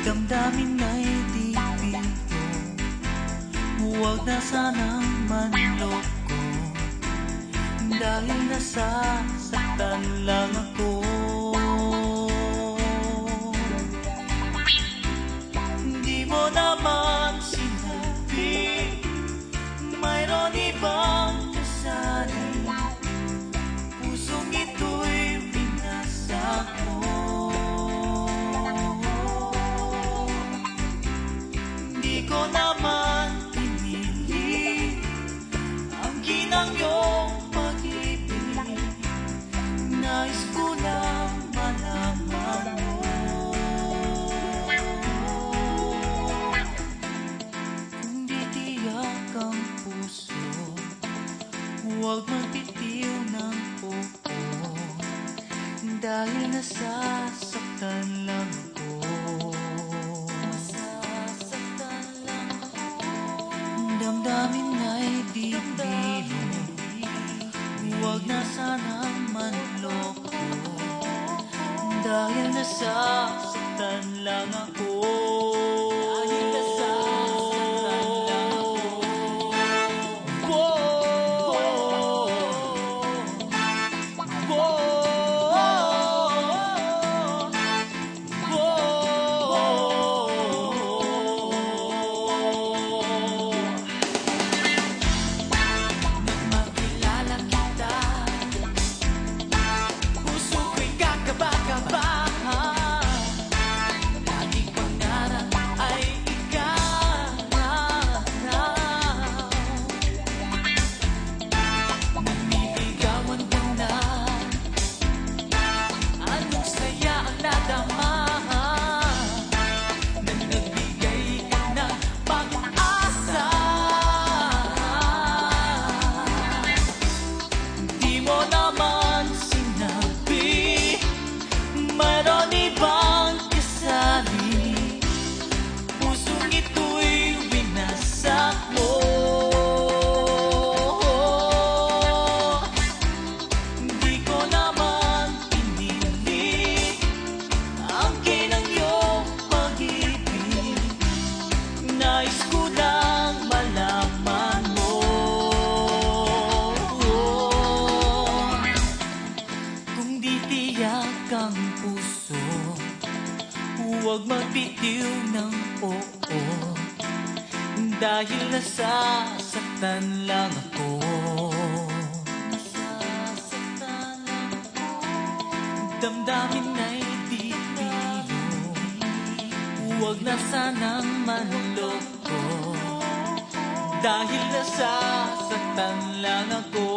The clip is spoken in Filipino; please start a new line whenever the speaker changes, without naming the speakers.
Damdamin ay di biro, huwag na sanang manloko, dahil nasasaktan lang ako. Di mo naman sinabi, mayroon ibang kasali, pusong ito'y winasak mo. Di ko naman pinili ang ginang iyong pag-ibig, nais ko lang malaman mo. Kung di tiyak ang puso, huwag magtitiw ng oo, dahil nasasaktan lang ako. Damdamin ay di biro, huwag na sanang manloko, dahil nasasaktan lang ako. Nais ko lang malaman mo. Kung di tiyak ang puso, huwag magbitiw ng oo, dahil nasasaktan lang ako. Damdamin ay di biro, huwag na sanang manloko, dahil nasasaktan lang ako.